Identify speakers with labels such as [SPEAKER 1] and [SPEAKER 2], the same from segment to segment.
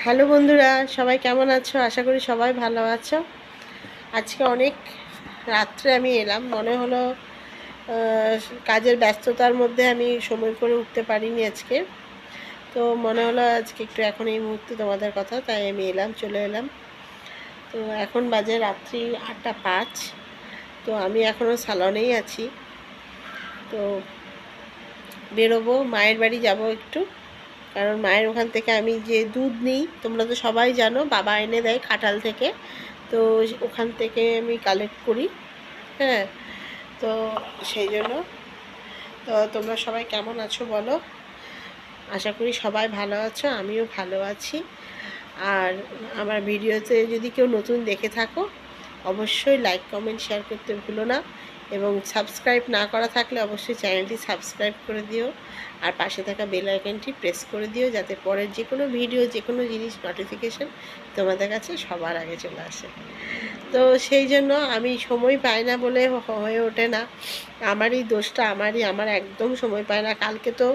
[SPEAKER 1] Hello বন্ধুরা, সবাই কেমন আছো? আশা করি সবাই ভালো আছো। আজকে অনেক রাত্রে আমি এলাম, মনে হলো কাজের ব্যস্ততার মধ্যে আমি সময় করে উঠতে পারিনি আজকে। তো মনে হলো আজকে একটু এখন এই মুহূর্তে তোমাদের কথা, তাই আমি চলে এলাম। তো এখন বাজে রাত্রি 8:05। তো আমি এখনও সালনেই আছি। তো বেরোবো, মায়ের বাড়ি যাব একটু, কারণ মায়ের ওখান থেকে আমি যে দুধ নিই তোমরা তো সবাই জানো, বাবা এনে দেয় খাটাল থেকে। তো ওখান থেকে আমি কালেক্ট করি। হ্যাঁ, তো সেই জন্য। তো তোমরা সবাই কেমন আছো বলো? আশা করি সবাই ভালো আছো, আমিও ভালো আছি। আর আমার ভিডিওতে যদি কেউ নতুন দেখে থাকো, অবশ্যই লাইক কমেন্ট শেয়ার করতে ভুলো না, এবং সাবস্ক্রাইব না করা থাকলে অবশ্যই চ্যানেলটি সাবস্ক্রাইব করে দিও, আর পাশে থাকা বেল আইকনটি প্রেস করে দিও, যাতে পরের যে কোনো ভিডিও, যে কোনো জিনিস নোটিফিকেশান তোমাদের কাছে সবার আগে চলে আসে। তো সেই জন্য আমি সময় পাই না বলে হয়ে ওঠে না, আমারই দোষটা, আমার একদম সময় পায় না। কালকে তো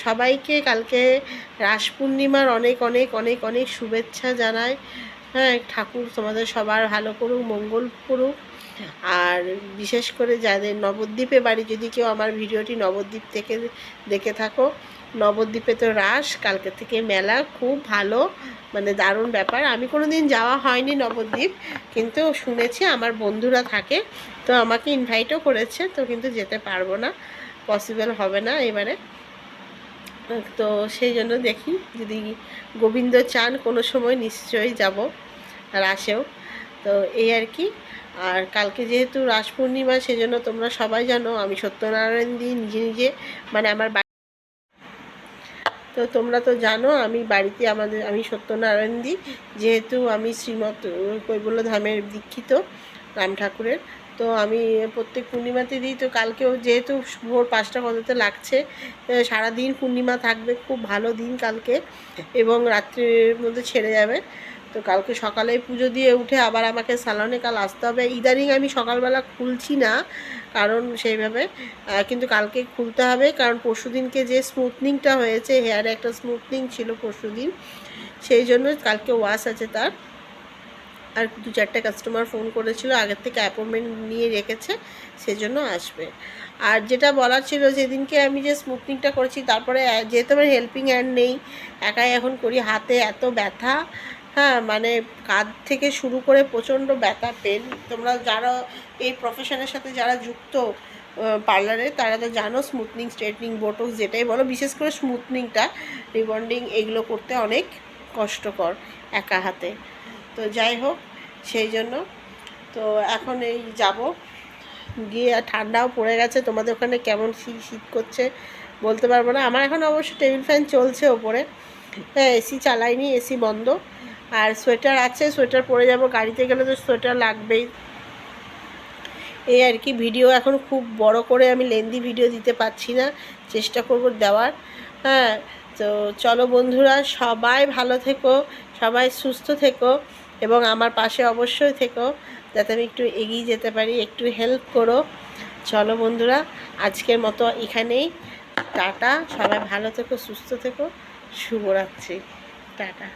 [SPEAKER 1] সবাইকে কালকে রাস পূর্ণিমার অনেক অনেক অনেক অনেক শুভেচ্ছা জানাই। হ্যাঁ, ঠাকুর তোমাদের সবার ভালো করুক, মঙ্গল করুক। আর বিশেষ করে যাদের নবদ্বীপে বাড়ি, যদি কেউ আমার ভিডিওটি নবদ্বীপ থেকে দেখে থাকো, নবদ্বীপে তো রাস, কালকে থেকে মেলা, খুব ভালো, মানে দারুণ ব্যাপার। আমি কোনো দিন যাওয়া হয়নি নবদ্বীপ, কিন্তু শুনেছি, আমার বন্ধুরা থাকে, তো আমাকে ইনভাইটও করেছে, তো কিন্তু যেতে পারবো না, পসিবল হবে না এবারে। তো সেই জন্য দেখি, যদি গোবিন্দ চান কোনো সময় নিশ্চয়ই যাব রাসেও। তো এই আর কি। আর কালকে যেহেতু রাস পূর্ণিমা, সেজন্য তোমরা সবাই জানো আমি সত্যনারায়ণ দিই নিজে নিজে, মানে আমার বাড়ি। তো তোমরা তো জানো আমি বাড়িতে আমি সত্যনারায়ণ দিই, যেহেতু আমি শ্রীমৎ কৈবল্য ধামের দীক্ষিত রাম ঠাকুরের। তো আমি প্রত্যেক পূর্ণিমাতে দিই। তো কালকেও যেহেতু ভোর 5টা বাজতে লাগছে, সারাদিন পূর্ণিমা থাকবে, খুব ভালো দিন কালকে, এবং রাত্রির মধ্যে ছেড়ে যাবে। তো কালকে সকালে পুজো দিয়ে উঠে আবার আমাকে সালনে কাল আসতে হবে। ইদানিং আমি সকালবেলা খুলছি না, কারণ সেইভাবে, কিন্তু কালকে খুলতে হবে, কারণ পরশুদিনকে যে স্মুথনিংটা হয়েছে, হেয়ারে একটা স্মুথনিং ছিল পরশুদিন, সেই জন্য কালকে ওয়াশ আছে তার। আর 2-4টে কাস্টমার ফোন করেছিল, আগের থেকে অ্যাপয়েন্টমেন্ট নিয়ে রেখেছে, সেজন্য আসবে। আর যেটা বলার ছিল, যেদিনকে আমি যে স্মুথনিংটা করেছি, তারপরে যেহেতু আমার হেল্পিং হ্যান্ড নেই, একাই এখন করি, হাতে এত ব্যথা, হ্যাঁ, মানে কাঁধ থেকে শুরু করে প্রচণ্ড ব্যথা, পেন। তোমরা যারা এই প্রফেশনের সাথে যারা যুক্ত পার্লারে, তারা তো জানো, স্মুথনিং, স্ট্রেটনিং, বোটক্স যেটাই বলো, বিশেষ করে স্মুথনিংটা, রিবন্ডিং, এগুলো করতে অনেক কষ্টকর একা হাতে। তো যাই হোক, সেই জন্য তো এখন এই যাব, গিয়ে আর ঠান্ডাও পড়ে গেছে। তোমাদের ওখানে কেমন শীত করছে বলতে পারবো না। আমার এখন অবশ্য টেবিল ফ্যান চলছে ওপরে, হ্যাঁ, এসি চালাইনি, এসি বন্ধ। আর সোয়েটার আছে, সোয়েটার পরে যাব, গাড়িতে গেলে তো সোয়েটার লাগবেই। এই আর কি। ভিডিও এখন খুব বড় করে আমি লেন্দি ভিডিও দিতে পারছি না, চেষ্টা করব দেওয়ার। হ্যাঁ, তো চলো বন্ধুরা, সবাই ভালো থেকো, সবাই সুস্থ থেকো, এবং আমার পাশে অবশ্যই থেকো, যাতে আমি একটু এগিয়ে যেতে পারি, একটু হেল্প করো। চলো বন্ধুরা, আজকের মতো এখানেই, টাটা। সবাই ভালো থেকো, সুস্থ থেকো, শুভরাত্রি, টাটা।